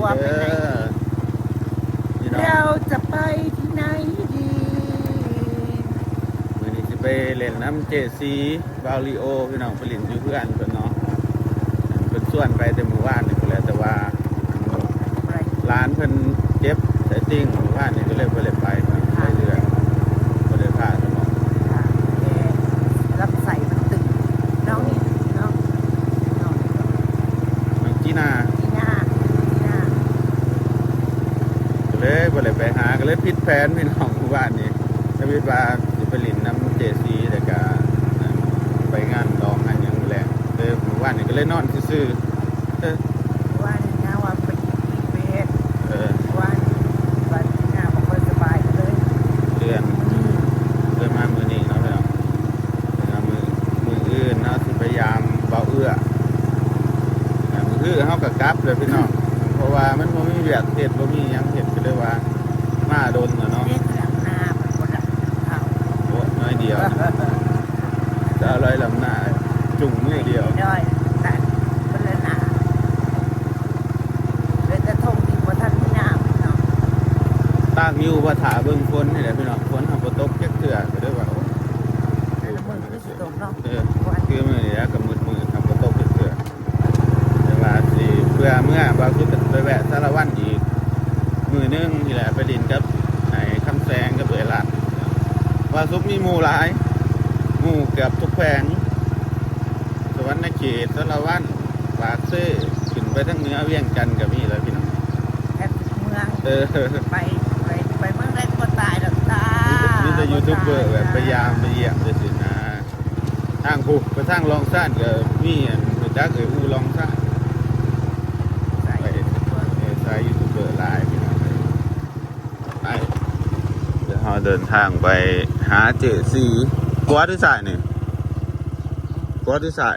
ว่าไปไหนเราจะไปที่ไหนดีมื้อนี้สิไปเล่นน้ำเจซีบาลิโอพี่น้องไปเล่นอยู่เพื่อนเพิ่นเนาะเพิ่นส่วนไปแต่มื้อวานนี่พุ่นแหละแต่ว่าร้านเพิ่นเจ็บแต่จริงมื้อวานนี่ก็เลยบ่ได้ไปเรื่อยๆบ่ได้พาสมองรับใส่มันตึงน้องนี่น้องจีน่าก็เลยบ่ได้ไปหาก็เลยผิดแผนพี่น้องมื้อวานนี้ชีวิตว่าสิไปเล่นน้ำเจซีแต่ก็ไปงานดองงานหยังแหละเลยมื้อวานนี่ก็เลยนอนซื่อๆว่านี่ว่าไปเบสว่าหน้าบอกว่าสบายเลยเดือนมามือนี้เนาะพี่น้องมืออื่นเนาะสิพยายามเบาเอื้อมือเขากับกลับเลยพี่น้องเพราะว่ามันบ่มีเวียกเห็ดบ่มียังเห็ดก็เลยว่ามาโดนเนาะเด็กหลังหน้ามันคนละเขาโอ้น้อยเดียวจะอร่อยลำหน้าจุ่มมือเดียวน้อยแต่คนละหน้าเลยจะทงดีกว่าท่านที่หน้าพี่น้องตากอยู่ว่าถาเบิ่งฝนนี่แหละพี่น้องฝนทำบ่ตกจักเทื่อก็ได้ว่าคือมือนี้กับมือทำบ่ตกจักเทื่อแต่ว่าสิเพื่อเมื่อบางทีไปแวะสารวัตรอีกมือนึงนี่แหละไปดินกับไอ้คำแซงกับเวลาว่าซุกมีหมู่หลายหมู่เกือบทุกแขวงสวรรณเขตสารวัตรปากเซ่ขึ้นไปทั้งเหนือเวียงจันทร์กับมีแล้วพี่น้องแค่เมืองไปเมืองแรกก็ตายแล้วตามีแต่ยูทูบเบอร์แบบพยายามไปเยี่ยมเลยสินะทางผูกไปทางลองซ่านกับมีจักอูลองซ่านสายยูทูบเบอร์ไลน์พี่น้องไปเดี๋ยวเราเดินทางไปหาเจซีกัวที่สายนี่กัวที่สาย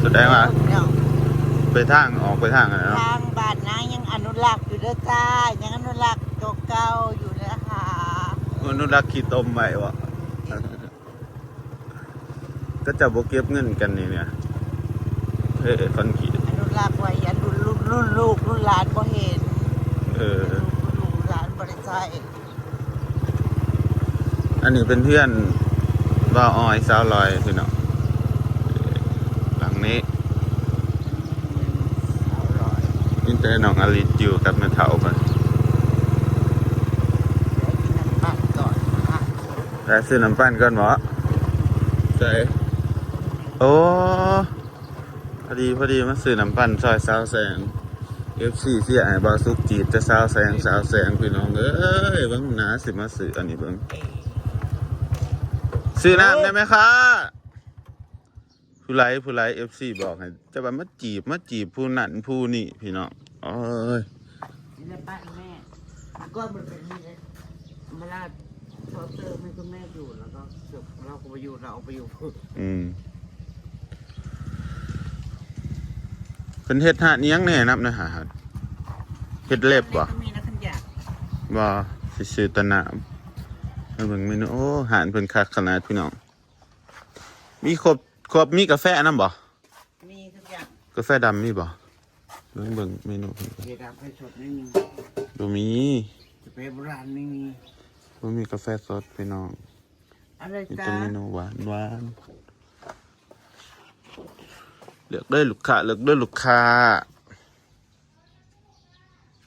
แสดงว่าไปทางออกไปทางอะไรเนาะทางบ้านนะยังอนุรักษ์อยู่ด้วยจ้ายังอนุรักษ์เก่าอยู่เลยค่ะอนุรักษ์ขี้ต้มไว้วะก็จะโบเก็บเงินกันนี่เนี่ยคนขี้อนุรักษ์ไว้ยันรุ่นลูกรุ่นหลานบ่เห็นลูกหลานบ่ได้ใช้อันนี้เป็นเพื่อนบ่าวอ้อยสาวลอยพี่น้องหลังนี้อินเตอร์น้องอลิจิวกับแม่เฒ่ากันแล้วซื้อน้ำปั้นก่อนหมอใช่โอ้พอดีมาซื้อน้ำปั้นซอยสาวแสง FC เสียไอ้บาสุกจีดจะสาวแสงพี่น้องเอ้ยเบิ่งหนาสิมาซื้ออันนี้เบิ่งซื้อน้ำได้ไหมคะผู้ไลฟ์ FC บอกให้จะว่ามาจีบผู้นั่นผู้นี่พี่น้องโอ้ยนี่แหละป้าแม่ก็มันเป็นนี่เลยมาลาดพอเติมให้คุณแม่อยู่แล้วก็เราก็ไปอยู่เราไปอยู่เป็นเฮ็ดหาเนี้ยงแน่นับนะฮะเฮ็ดเล็บบ่มีนักขันยากบ่ซื้อตะนามเบิ่งเมนูโอ้หารเพิ่นคักขนาดพี่น้องมีครบมีกาแฟนำบ่มีทุกอย่างกาแฟดำมีบ่เบิ่งเมนูเพิ่นกาแฟดำกาแฟสดไม่มีบ่มีกาแฟโบราณไม่มีบ่มีกาแฟสดพี่น้องอะไรจ้ามีแต่เมนูหวานเลือกได้ลูกค้า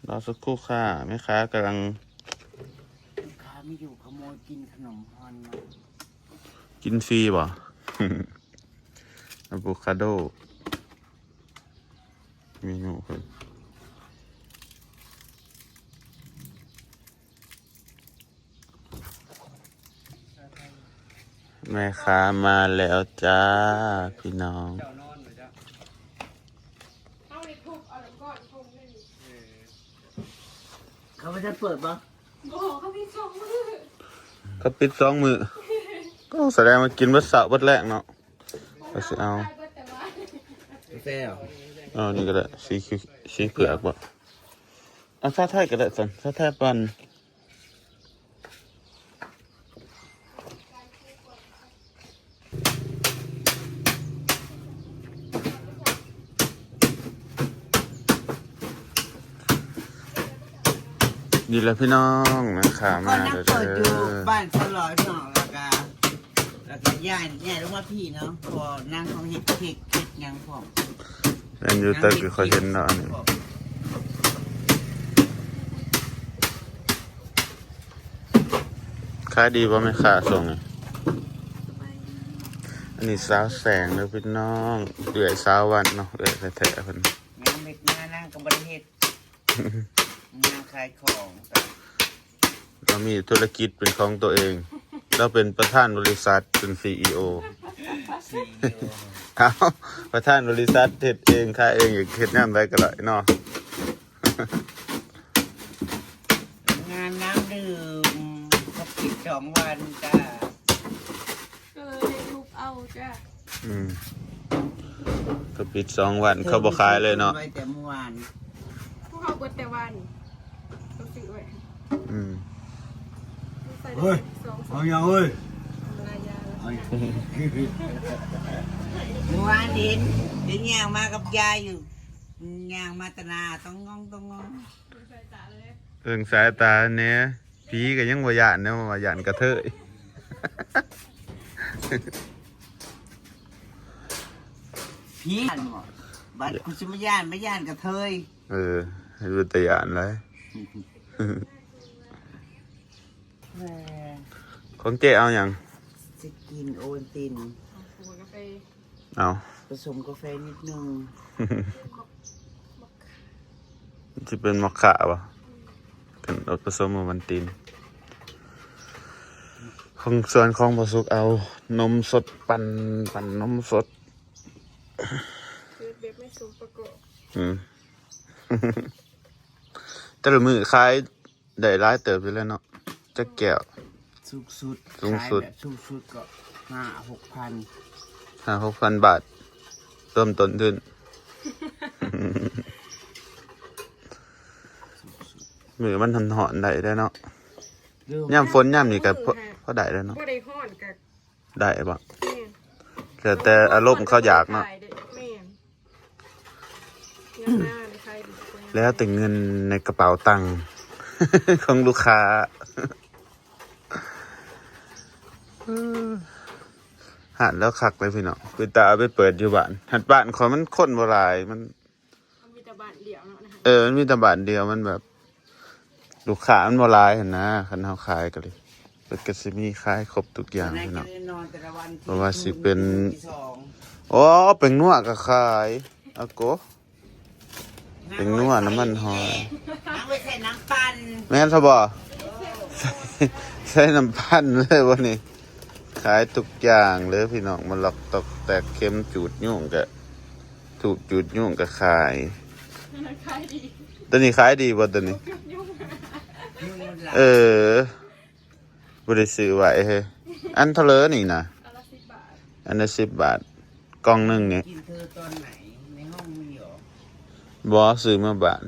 รอสักครู่ค่ะแม่ค้ากำลังลูกค้าไม่อยู่ขโมยกินขนมฮอนมากินฟรีบ่อะโวคาโดเมนูครับแม่ค้ามาแล้วจ้าพี่น้องเขาไม่ได้เปิดบ้างเขาปิด2 มื้อก็แสดงมากินวัดเสาร์วัดแรกเนาะก็สิเอาแซ่บนี่ก็ได้สีเผือกบ่เอาซาไทยก็ได้สันซาไทยปั่น ดีแล้วพี่น้องนะคะ ก็ มา นั่ง เด้ เปิดอยู่ อ บ้านฉลอยหนองแล้วก็ย่านเนี่ยรู้ว่าพี่เนาะพอนั่งของเห็ดเค้กยังพร้อม เล่นอยู่ตึกอยู่คอยเห็นเนาะอันนี้ขายดีป่ะไม่ขาส่งนี่อันนี้สาวแสงเลยพี่น้องเดือยสาววันเนาะเดือยแท้ๆเพิ่น งานเม็ดงานนั่งกับบริเฮ็ดงานขายของ เรามีธุรกิจเป็นของตัวเอง เราเป็นประธานบริษัทเป็น CEO เอาประธานบริษัทเฮ็ดเองขายเองอยากเฮ็ดงานได้ก็ได้เนาะ งานน้ำดื่มก็ปิด2 วันจ้า ก็เลยทุบเอาจ้ะ ก็ปิด2 วันเขาบ่ขายเลยเนาะ ไว้แต่เมื่อวาน พวกเขาเบิดแต่วันต้องซื้อไว้ อืม ใส่ เฮ้ย สอง เอาอย่างเอ้ย ลายยา เมื่อวานเห็นย่างมากับยายอยู่ย่างมาตนาต้องงอง ใส่ตาเลย เพิ่งสายตาเนี่ยผีก็ยังบ่ย่านเนาะว่าย่านกระเทย พี่บัดกูจะไม่ย่านกระเทย ให้ดูแตย่านเลย แหม ของเจ๊เอาอย่าง จะกินโอวัลติน หัวกาแฟ เอา ผสมกาแฟนิดนึง จะเป็นมอคคาวะกันเอาผสมกับมันตินของส่วนของบสุกเอานมสดปั่นนมสด คือเบบไม่สูงประกอบ แต่ละมือคล้ายได้ร้ายเติบอยู่แล้วเนาะจะแก้ว สูงสุด สูงสุด ขายแบบสูงสุดก็5-6,000 5,000 บาทเริ่มต้นขึ้น มือมันหอนๆได้เนาะย่ำฝนย่ำนี่ก็พอได้แล้วเนาะ บ่ได้ฮ้อนกับ ได้ปะ แม่น แต่อารมณ์เขาอยากเนาะ แม่นยังหน้าใครดีกว่า แล้วแต่เงินในกระเป๋าตังค์ ของลูกค้า หันแล้วคักเลยพี่น้องคือตาเอาไปเปิดอยู่บ้านหัดบ้านขอยมันคนโบราณมัน มันมีแต่บ้านเดี่ยวเนาะนะคะ มันมีแต่บ้านเดียวมันแบบ ลูกค้ามันโบราณเห็นนะคันเฮาขายกันเลยเป็นกสิมีขายครบทุกอย่างพี่น้อง นอนแต่ละวันที่ เพราะว่าสิเป็น ที่สอง อ๋อเป็นนัวก็ขายอาโกเป็นนัวน้ำมันหอย น้ำไว้ใส่น้ำปั่น แม่นซะบ่ ใส่น้ำพันเลยวันนี้ ขายทุกอย่างเลยพี่น้องมันหลอกตอกแตกเค็มจูดยุ่งกะถูกจูดยุ่งกะขาย ขายดี ตัวนี้ขายดีบ่ตัวนี้ ยุ่ง บ่ได้ซื้อไว้เฮ้ยอันเท่าเลอนี่นะ อันละ10 บาท อันละ10 บาทกล่องหนึงนี่ กินเธอตอนไหนในห้องมีเหรอ บ่ซื้อมาบ้าน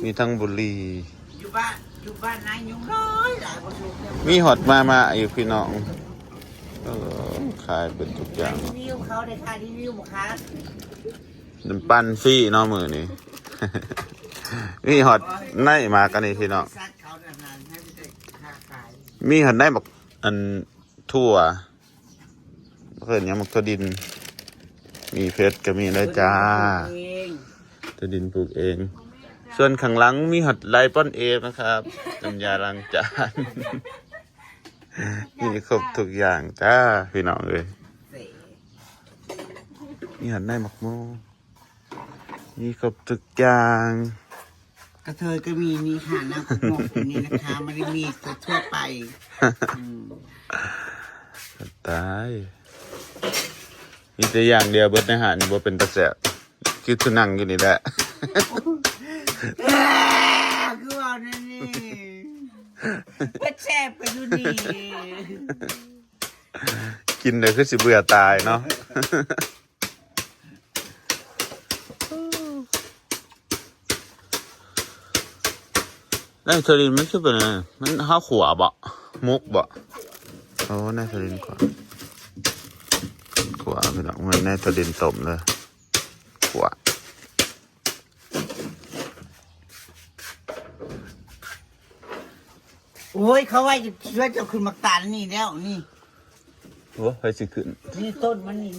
มีทั้งบุหรี่ อยู่บ้านนายยุงน้อยหลายประชุม มีฮอดมาอีกพี่น้องขายเป็นทุกอย่าง รี เนาะ วิวเขาได้ค่ะรีวิวบ่คะ น้ำปั้นฟรีเนาะมื้อนี้ มีฮอดในมากันนี่พี่น้อง ซัดเขาแบบนั้นให้ไปได้ค่าขาย มีหันได้บอกอันทั่วเพิ่นยังมักตัวดิน มีเพชรก็มีเลยจ้า เอง ตัวดินปลูกเอง ส่วนข้างหลังมีหัดไลป้อนเอฟนะครับน้ำยาล้างจาน มีครบทุกอย่างจ้าพี่น้องเลย เส มีหัดได้หมกโมมีครบทุกอย่าง กระเทยก็มีนี่ค่ะน้ำหมกนี่นะคะไม่ได้มีทั่วไปอืม ตายมีแต่อย่างเดียวเบิดในหานี่บ่เป็นตะแสบคือทุนังอยู่นี่แหละ คือว่านั่นนี่ก็แซ่บกันอยู่ดี กินเลยคือสิเบื่อตายเนาะ นายทรินมันคือเป็นอะไรมันห้าขวบะมุกบะโอ้นายทรินขวาขวาพี่น้องเหมือนนายทรินต้มเลยขวา โอ้ยเขาว่าจะช่วยเจ้าขึ้นมาตาลนี่แล้วนี่ โอ้ไปสิขึ้น นี่ต้นมันนี่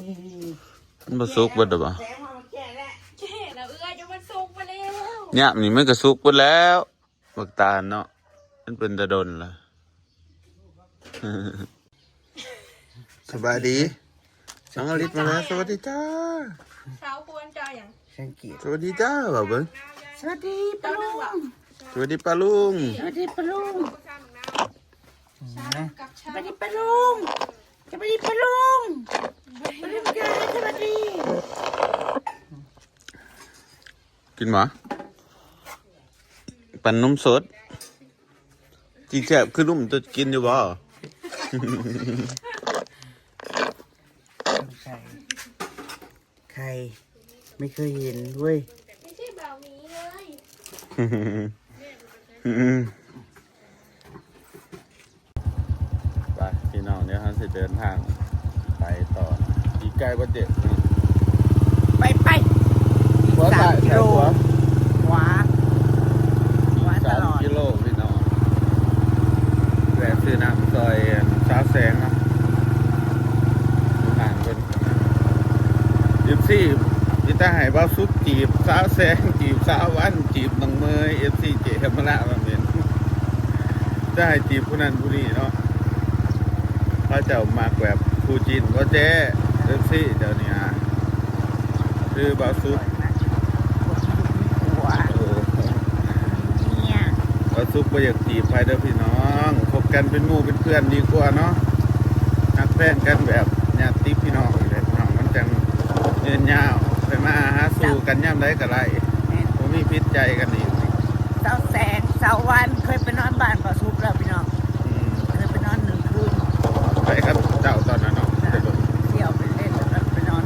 มันบ่สุกเบิดดอกบ่ แสงมันแก่แล้ว แค่แล้วจะมันสุกมาแล้ว เนี่ยนี่มันก็สุกเบิดแล้วบักตาลเนาะมันเป็นตะดนล่ะ สบายดีน้องอลิศมาแล้วสวัสดีจ้า เช้าควรจ่ายอย่าง สังเกต สวัสดีจ้าบ่าวเบิ้ง สวัสดีป้าลุง สวัสดีป้าลุง สวัสดีป้าลุง กับ ส ชา วัสดีป้าลุงสวัสดีป้าลุงป้าลุงจ้าสวัสดี กินหมาปั่นนมสดจีแซ่บคือนุ่มตัวกินอยู่บ่ ใครไม่เคยเห็นเว้ย ไม่ใช่แบบนี้เลย ไปพี่น้องเดี๋ยวเราจะเดินทางไปต่ออีกไกลบ่เด็ด ไปหัว 3 กิโล หัว ขวาตลอด 3 กิโลพี่น้องแวะซื้อน้ำซอยสาวแสงเนาะห่างคน14พี่ตาให้บ่าวซุปจีบสาวแสงจีบสาววันจีบน้องเมย FC เจมาละว่าแม่นจะให้จีบผู้นั้นผู้นี้เนาะเขาเจ้ามาแบบผู้จีนบ่เจ๊FC เดี๋ยวนี้คือบ่าวซุป หัวเนี่ย บ่าวซุปบ่อยากจีบใครเด้อพี่น้องคบกันเป็นหมู่เป็นเพื่อนดีกว่าเนาะนักแฟนกันแบบญาติพี่น้องเลยพี่น้องมันจังเงินยาวไปมาหาสู่กันย่ำได้ก็ได้ผมมีพิษใจกันอีก เสาแสงเสาวันเคยไปนอนบ้านป่าซุปแล้วพี่น้อง อืม เคยไปนอน1 คืน ไปครับเจ้าตอนนั้นเนาะ เที่ยวไปเล่นแล้วก็ไปนอน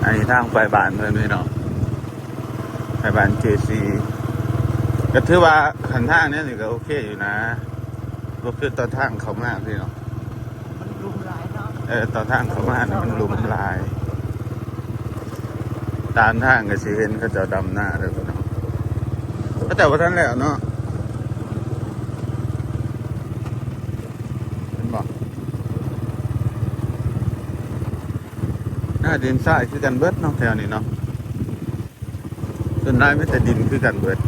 อันนี้ทางไปบ้านเพื่อนพี่น้องไปบ้านเจซีก็ถือว่าขันทางเนี้ยนี่ก็โอเคอยู่นะก็คือตอนทางเขามากพี่น้อง มันรุมร้ายเนาะ ตอนทางเขามานี่มันหลุมลาย ตามทางก็สิเห็นเขาเจะดำหน้าเลยพี่น้องก็แต่ว่าท่านแล้วเนาะเป็นบอกหน้าดินทรายคือกันเบิดเนาะแถวนี้เนาะส่วนนายไม่แต่ดินคือกันเบิด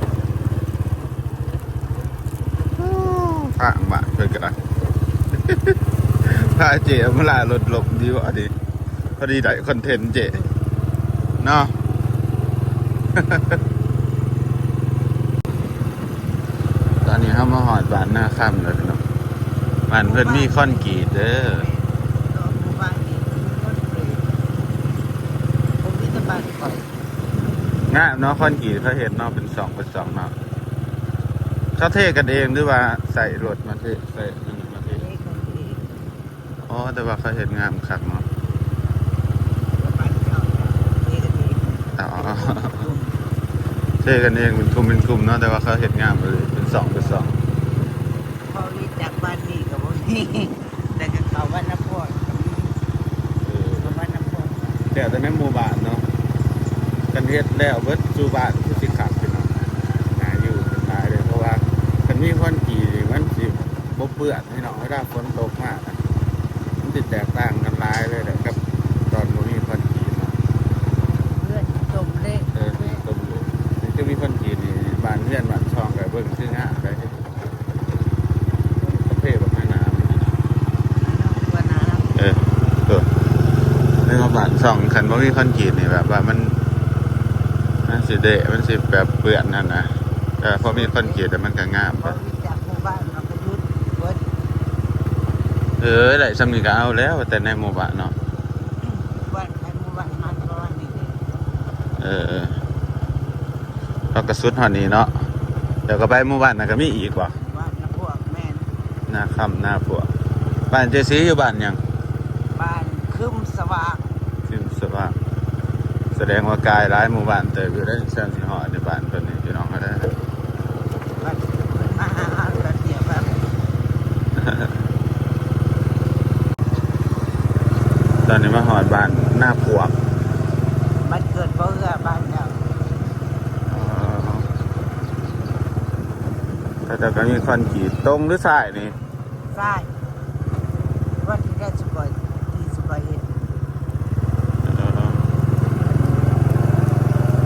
ทางบ้านเพื่อนกันนะ พาเจเอามาลารถหลบดีกว่าดิพอดีได้คอนเทนต์เจเนาะ ตอนนี้เขามาหอดบ้านหน้าค่ำแล้วพี่น้องบ้านเพื่อนมีคอนกรีตเด้อ หมู่บ้านนี้คนเปรตผมมีแต่บ้านก่อน งามเนาะคอนกรีตเขาเห็นเนาะเป็น2 เป็น 2เนาะเขาเทกันเองหรือว่าใส่รถมาเทใส่นั่นมาเท เล็กคนเอง อ๋อแต่ว่าเขาเห็นงามคักเนาะ บ้านเก่าเล็กกันเอง อ๋อ เทกันเองเป็นกลุ่มเนาะแต่ว่าเขาเห็นงามเลยเป็น2 เป็น 2 พอรีจากบ้านนี้กับพวกนี้แต่ก็เขาบ้านน้ำพวกกับบ้านน้ำพวก เดี๋ยวแต่ในหมู่บ้านเนาะกันเฮ็ดแล้วเบิดสู่บ้านคือสิขับพี่น้องน่าอยู่เป็นหลายเลยเพราะว่าคันมีคอนกรีตนี่มันสิบ่เปื้อนพี่น้องเวลาฝนตกมาอะมันสิแตกต่างกันหลายเลยแหละครับตอนบ่มีคอนกรีตเนาะ เพื่อนจมเล็ก ต้มเลยนี่คือมีคอนกรีตนี่บ้านเพื่อนบ้านช่องก็เบิ่งคืองะได้ประเภทแบบน้ำนี่นะ ว่าน้ ตัวนี่ก็บ้านช่องคันบ่มีคอนกรีตนี่แบบว่ามันสิเดะมันสิแบบเปื้อนนั่นนะแต่พอมีคอนกรีตแต่มันก็งาม ำพอรีจากหมู่บ้านเราก็ยุดเบิด ได้สำนีก็เอาแล้วแต่ในหมู่บ้านเนาะ บ้านใครหมู่บ้านมันก็ว่านี่เลย เรากระสุดหอดนี้เนาะเดี๋ยวก็ไปหมู่บ้านน่ะก็มีอีกว่ะ บ้านน้ำพวกแม่น หน้าค่ำหน้าพวกบ้านเจซีอยู่บ้านหยัง บ้านคึมสว่าง ซิมสว่างแสดงว่ากายร้ายหมู่บ้านเติบอยู่ได้เส้นสิหอดในบ้านเพิ่นนี่พี่น้องก็ได้ บ้านมาหาระเบียบแบบ ตอนนี้มาหอดบ้านหน้าพวก บ้านเกิดบ่เอื้อบ้านเจ้า ก็จะก็มีคอนกรีตตรงหรือสายนี่ ใช่ว่าที่ได้สบายที่สบายเห็น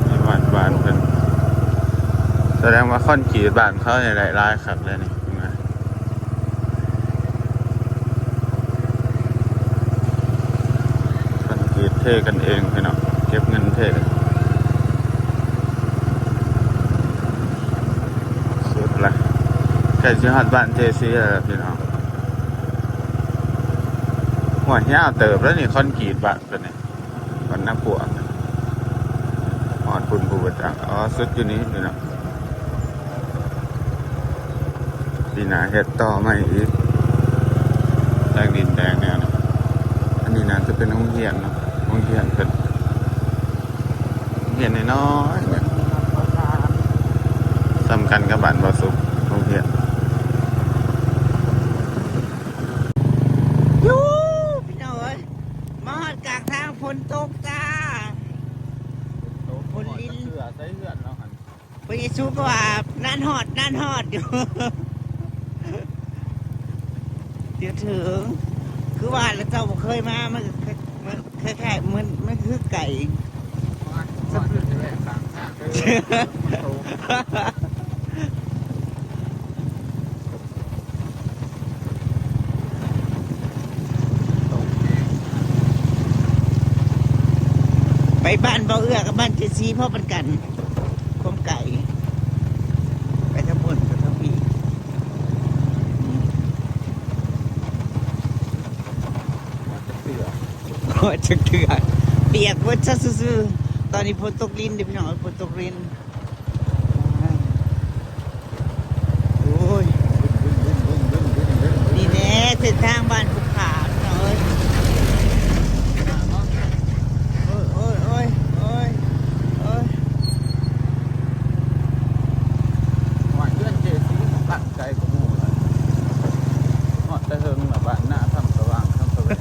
มีบ้านเพิ่นแสดงว่าคอนกรีตบ้านเขาในหลายๆครับแล้วนี่คอนกรีตเทกันเองพี่น้องเก็บเงินเทกันสุดละใกล้สิฮอดบ้านเจซีแล้วพี่น้องหัวเหี้ยเติบแล้วนี่คอนกรีตบ้านเพิ่นนี่บ้านน้าปัวฮอดปุ่นผู้ประจักษ์อ๋อสุดอยู่นี้พี่น้องปีหน้าเฮ็ดต่อใหม่อีกแดงดินแดงเนี่ยนะอันนี้น่าจะเป็นโรงเรียนเนาะโรงเรียนเพิ่นโรงเรียนน้อยๆเนี่ยสำคัญกับบ้านบ่สุขโรงเรียน ยูพี่น้องเอ้ยมาหอดกลางทางฝนตกจ้า คนลิ้น เสือใส่เลือดเนาะหัน ไปชูก็ว่านั่นหอดอยู่ เดี๋ยวถึง คือว่าแล้วเจ้าบ่เคยมามันคล้ายๆมันคือไก่ สักเดือนจะแรกต่างหากไปบ้านเบาเอื้อกับบ้านเจซีพ่อเป็นกันคมไก่ ไปทั้งบนกับทั้งพี่โอ้จักเถื่อเปียกเวัดซะซื่อๆตอนนี้ฝนตกลิ้นเดี๋ยวพี่น้องฝนตกลิ้นโอ้ยนี่แน่เส้นทางบ้านภูขาพี่น้องเอ้ยโอ้ยหวานเลื่อนเจซีตั้งใจของหมู่เลยหอดตะเฮิงแบบบ้านหน้าทำสว่างทำสว่าง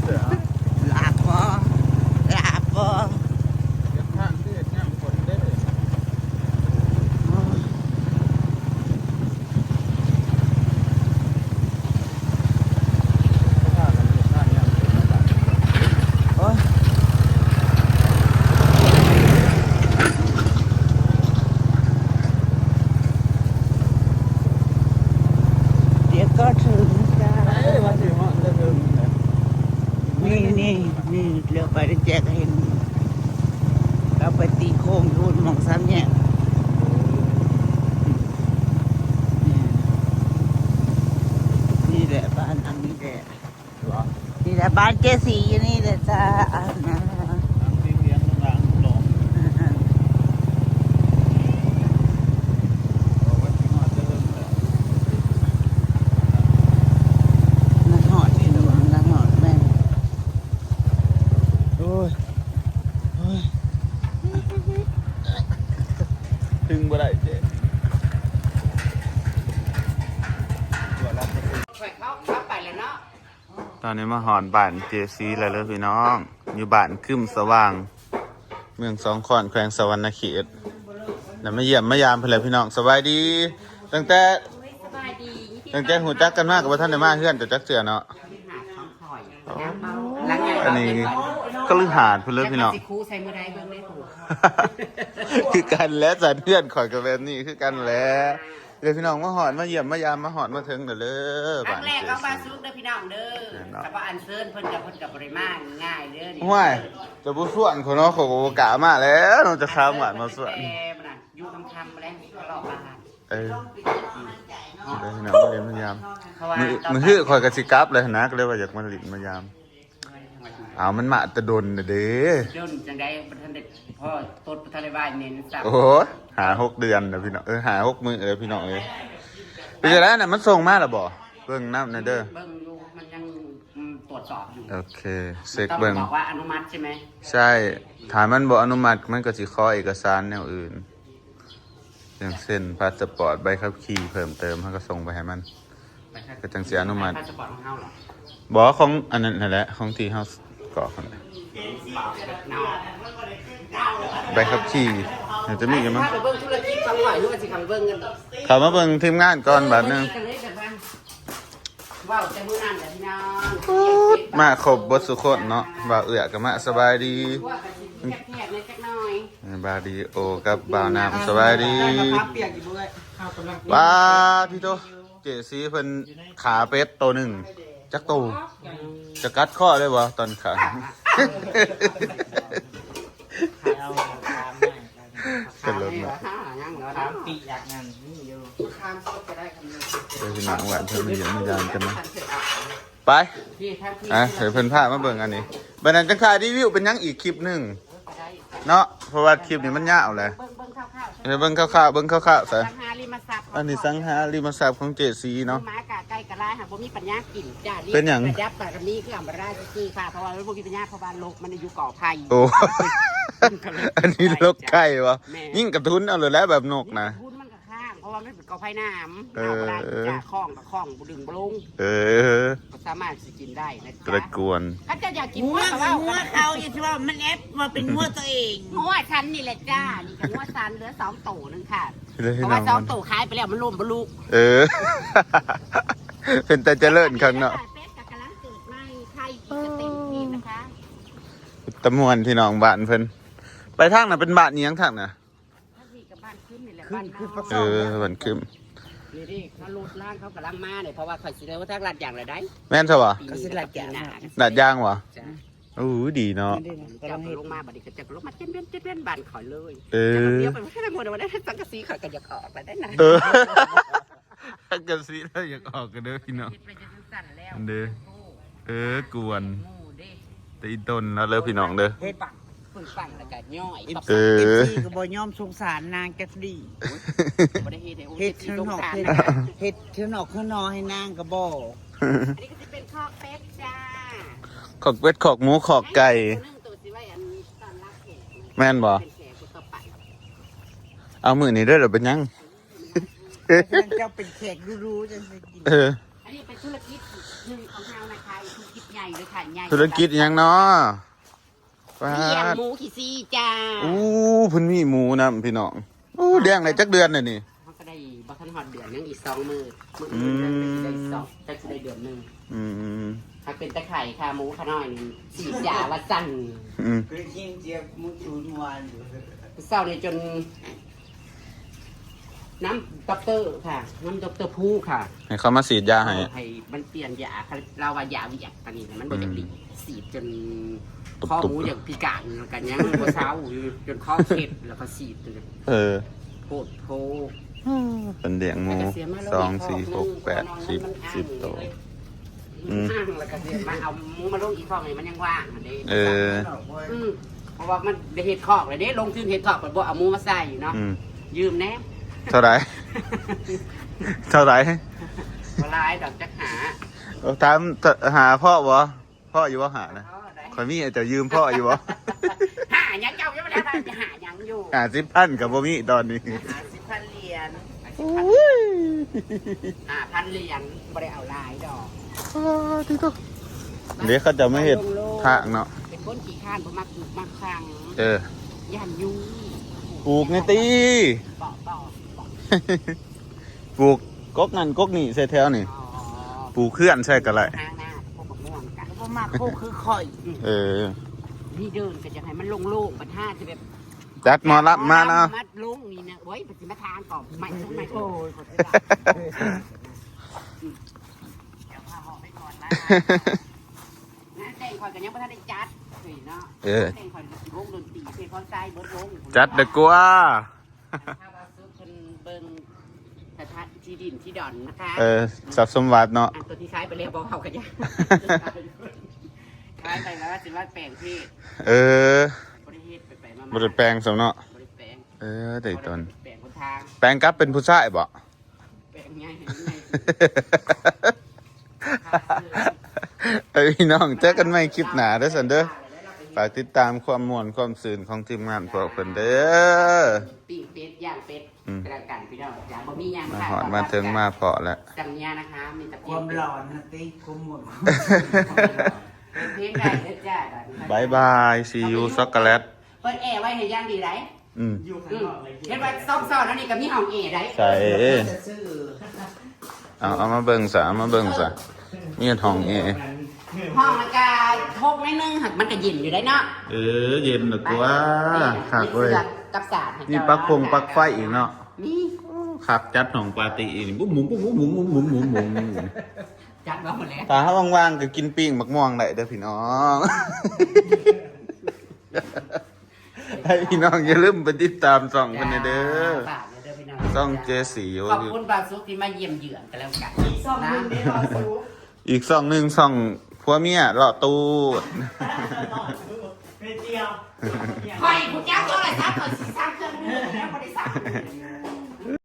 เสือ ลาบบ่เยังข้างที่ย่างคนได้เลยข้างกันอยู่ข้างย่างคนบ้าน โอ้ยเดี๋ยวก็ถึงจ้า วันที่หอดตะเฮิง นี่เลือกไปได้แจกเห็นเราไปตีโค้งยูนมองซ้ำเนี่ยนี่แหละบ้านอันนี้แหละนี่แหละบ้านเจสีอยู่นี่แหละจ้านะ ที่เลี้ยงล้างหลงวันที่หอดตะเฮิงเลย นักหอดที่ดูนักหอดแม่โอ้ย ถึงบ่ได้เจ๊ ตอนนี้มาหอนบ้านเจซีแล้วเลยพี่น้อง อยู่บ้านคึมสว่าง เมืองสองขอนแขวงสวรรณเขตแล้วมาเยี่ยมมายามเพื่อนพี่น้องสบายดี ตั้งแต่หูจักกันมากกับว่าท่านได้มาเพื่อนแต่จักเสือเนาะอันนี้ก็ลือหาดเพื่อนพี่น้อง สิคูใส่มือใดเบิ่งได้ถูก คือกันแล้วจัดเพื่อนขอยกับแบบนี้คือกันแล้วเดี๋ยวพี่น้องมาหอนมาเยี่ยมมายามมาหอนมาถึงเด้อเลย ครั้ บ้าง น แรก เจ ก็มา ซี ซุกเด้อพี่น้องเด้อแต่ว่าอันเซิร์นเพิ่นกับบริมาง่ายเด้อนี่ ห่วยจะผู้ส่วนคนเนาะเขาก็บ่กล้ามาแล้วน้องจะข้ามหวานมาส่วน แต่มันน่ะอยู่คำๆมาแล้วก็รอบบ้าน เดี๋ยวพี่น้องมาเรียนมายามมือคือคอยกระสิกลับเลยนะก็เลยว่าอยากมาหลินมายามเอามันมาแต่ดนน่ะเด้ จนจังได๋บ่ทันได้พ่อตดบ่ทันได้ว่าเน้นสัก โอ้โหหา6 เดือนนะพี่น้องหา6 มื้อเลยพี่น้องเป็นจังได๋น่ะมันส่งมาแล้วบ่เบิ่งน้ำน่ะเด้อ เบิ่งอยู่มันยังตรวจสอบอยู่ โอเคเช็ค ต้อง เบิ่ง บอกว่าอนุมัติใช่ไหม ใช่ถ้ามันบ่อนุมัติมันก็สิขอเอกสารแนวอื่นอย่างเช่นพาสปอร์ตใบขับขี่เพิ่มเติมเขาก็ส่งไปให้มัน ก็จังสิอนุมัติ พาสปอร์ตของเฮาเหรอ บ่ของอันนั้นนั่นแหละของที่เฮาก่อคนน่ะ เนาะ ใบขับขี่ เ เดี๋ยวจะมีกันมั้ง ถ้าไปเบิ่งธุรกิจฟังไหวหรือว่าสิคันเบิ่งกัน เขามาเบิ่งทีมงานก่อนแบบนึง ว้าวจะมื้อนั้นแหละพี่น้อง มาครบบทสุคนเนาะบ่าวเอื้อกับมาสบายดี ว่ากันสิแคบๆนิดจักหน่อย บาวดีโอกับบ่าวน้ำสบายดี เปียกอยู่ด้วยข้าวกำลัง ว้าพี่โตเจสีเพิ่นขาเป็ดตัวหนึ่งจักโตจะกัดข้อได้บ่ตอนขา เอาตามแม่ เป็นรถเนาะ ยังเหรอ ตามปีอยากงานนี่อยู่ ข้ามสดก็ได้คำนึง เดี๋ยวพี่น้องหวานเพิ่นมาเยี่ยมมายามกันนะไป พี่ถ้าพี่ เดี๋ยวเพิ่นพามาเบิ่งอันนี้บัดนั้นจังถ่ายรีวิวเป็นหยังอีกคลิปหนึงเนาะเพราะว่าคลิปนี้มันยาวแหละ เบิ่งคร่าวๆ เดี๋ยวเบิ่งคร่าวๆเบิ่งคร่าวๆซะ สังหาริมทรัพย์ อันนี้สังหาริมทรัพย์ของเจสีเนาะ หมากะไก่กะลาหาบ่มีปัญญากินจ้า เป็นหยัง ไปดับปากกับนี้คืออัมบราซื่อค่ะเพราะว่าบ่มีปัญญาเพราะว่าโลกมันอยู่ก่อภัย โอ้ อันนี้ลกไก่วะยิ่งกระทุนเอาเลยแล้วแบบนกนะ ทุนมันก็ข้างเพราะว่ามันเป็นก่อภัยน้ำ เอ เอา อ บ่ได้จ้าคล้องกับคล้องบ่ดึงบ่ลง เออ ก็สามารถสิกินได้นะ ตระ จ๊ะ กวน ถ้าเจะอยากกิน งัว ก็ว่า งัวเขาอย่างที่ว่ามันแอปมาเป็นงัวตัวเอง งัวฉันนี่แหละจ้านี่ก็งัวซันเหลือ2โตนึงค่ะ เลย เพ ให้ ราะ น้ ว่า องมัน 2โตขายไปแล้วมันล่มบ่ลูก เออ เป็นแต่เจริญครั้งเนาะ เป็ดกับกำลังเกิดใหม่ไข่อีกจะเต็มทีมนะคะ ตะมวนที่น้องบ้านเพิ่นไปทางน่ะเป็นบ้านเนียงทางน่ะ ถ้าสิกับบ้านขึ้นนี่แหละบ้านนอก เออบ้านคึม นี่ดิเขาลูดล่างเขากำลังมาเนี่ยเพราะว่าเขาสิได้ว่าถ้ารัดอย่างไรได้ แม่นซะวะ ปีนี้กับปีหน้า ดาดยางวะ จ้ะ อู้ดีเนาะ จะไปลงมาบัดนี้ก็จะลงมาเจ็ดเว้นบ้านขอยเลย เออ จะเดียวไปแค่ละมวนวันนั้นสังกะสีขอยก็อยากออกไปได้นะ เออถ้าเกิดสิแล้วอยากออกกันเด้อพี่น้อง เฮ็ดไปจะสั่นแล้ว อันเด้อ เออกวน หมู่เด้ ตีต้นแล้วเลยพี่น้องเด้อ เฮ็ดปังฝึกปังแล้วก็ย่อยปับ เออ ที่ก็บ่ยอมสงสารนางแกฟดี บ่ได้เฮ็ดให้โอ้ เฮ็ เฮ็ ด ด เทื ที่ อน สง หอก สาร เฮ็ด นะคะ เฮ็ดเทือนหอกเทือนนอให้นางก็บ่ อันนี้ก็จะเป็นข้อเป็ดจ้า ขอกเป็ดขอกหมูขอกไก่ ตัวนึงตัวสิไว้อันตอนรับแขก แม่นบ่ เป็นแขกคนต่อไป เอามือนี้เด้อเดี๋ยวเป็นหยัง เจ้าเป็นแขกรู้ๆจังสิกิน เออ อันนี้เป็นธุรกิจหนึ่งของเรานะคะธุรกิจใหญ่เลยค่ะใหญ่ ธุรกิจหยังเนาะว้า เลี้ยง ด หมูขี้ซี่จ้า อู้เพิ่นมีหมูนะพี่น้องอู้เลี้ยงได้จักเดือนเลยนี่ เขาก็ได้บัทันหอดเดือนนึงอีก2 มื้อมื้อ อื อื่น ม ได้สองจะได้เดือนหนึง อืม ถ้าเป็นตะไคร่ค่ะหมูขาน้อยนี่สีดยาว่าสั่น อืม คือยิงเจียบมุจูนวานอยู่ เศร้านี่จน น้ำด็อกเตอร์ค่ะ น้ำด็อกเตอร์ผู้ค่ะ ให้เขามาฉีดยาให้ ให้มันเปลี่ยนยาค่ะเราว่ายาวิจักตอนนี้มันบ่จะดีสีดจน ตุ๊บ ข้อ ตุ๊บ หมูอย่างพิการกันยังบ่เช้าอยู่จนข้อเคล็ดแล้วก็สีดจน เออ โคตรโพ เป็นเลี้ยงหมู2 4 6 8 10 10ตัว อืม แล้วก็เสียมาเอาหมูมาลงอีกข้องนี่มันยังว่างอันนี้ เออ เพราะว่ามันได้เห็ดคอกเลยเด้ลงทุนเห็ดคอกบ่เอาหมูมาใส่เนาะ อืม ยืมแน่ เท่าไหร่ เท่าไหร่ บ่หลายดอกจักหา เอาถามหาพ่อบ่พ่ออยู่บ่หานะคอยมีอาจจะยืมพ่ออยู่บ่ หาหยังเจ้ายังไม่ได้ไปหาหยังอยู่ หา10,000กับบ่มีตอนนี้ หา10,000 เหรียญ5,000 เหรียญบ่ได้เอาหลายดอก เดี๋ยวเขาจะไม่เห็นทางเนาะ เป็นคนขี้ข้านบ่มักปลูกมักขัง เออ ย่านยุง ปลูกในตี เปาะ ปลูกกกนั่นกกนี่ใส่แถวนี่ อ๋อ ปลูกเคลื่อนใช่กันไร ทางหน้าพวกมะม่วงกัน บ่มากโคคือข่อย เออ นี่เดินก็จะให้มันโล่งๆปัญหาจะแบบ จัดหมอรับมานะ มัดลงนี่นะโอ้ยปฏิมาทานก่อนไม่ต้องไม่โอ้ยขอโทษเดี๋ยวพาหอไปก่อนนะงานแต่งคอยกันยังไม่ทันได้จัดเฮ้ยเนาะ เออ แต่งคอยวงดนตรีเพลงคอนไซเบิร์ดลง จัดเด็กกว่า ถ้าว่าซื้อเป็นเบิ้งสถานที่ดินที่ดอนนะคะ เออสับสมบัติเนาะ อันตัวที่ขายไปแล้วบอกเขากันยังขายไปแล้วสิว่าแปลงที่ เออบ ริเฮ็ดไปมา บริแปลงสมเนาะ บริแปลง เออแต่ตน แปลงคนทาง แปลงกลับเป็นผู้ชายบ่ แปลงง่ายง่าย เอ้ยพี่น้องเจอกันใหม่คลิปหน้าเด้อสันเด้อฝากติดตามความม่วนความสื่นของทีมงานพวกเพิ่นเด้อ ปิ้งเป็ดย่างเป็ด อืม กระกันพี่น้องอย่าบ่มีย่าง มาหอดมาถึงมาเพาะแล้ว จังเนี้ยนะคะมีแต่ ความหลอนนะติความหมด เพลงได้เด้อจ้า บายบาย see you ช็อกโกแลต เปิดแอร์ไว้ให้ย่างดีไร อยู่ข้างนอกเลย เห็นว่าซ่อมซ้อนแล้วนี่ก็มีห้องเอได้ ใช่ จะซื้อ เอามาเบิ่งซะเอามาเบิ่งซะมีห้องเอ ห้องมันก็ทกนิดนึงหักมันก็เย็นอยู่ได้เนาะ เย็นหนึกว่าคักเว้ย มีสือกับสาดให้ นี่ เจ้า ปลั๊กพงปลั๊กไฟอีกเนาะ นี่ คักจัดห้องปาร์ตี้อีกบุ้มหมุนบุ้มหมุนบุ้มหมุนบุ้มหมุนบุ้มหมุน จัดมาหมดแล้ว ถ้าว่างๆก็กินปิ้งมักม่วงได้เด้อพี่น้อง ให้พี่น้องอย่าลืมไปติดตามส่องกันเด้อ ฝากเด้อพี่น้อง ส่องเจสี ขอบคุณบาซุกที่มาเยี่ยมเยือนกันแล้วกัน ซ่อม นะ นึงได้รอซื้อ อีกส่องหนึ่งส่องผัวเมียเลาะตูด ไม่เดียว คอยผู้เจ้าก็เลยซักคอยสิซักเครื่องมือแล้วบริษัท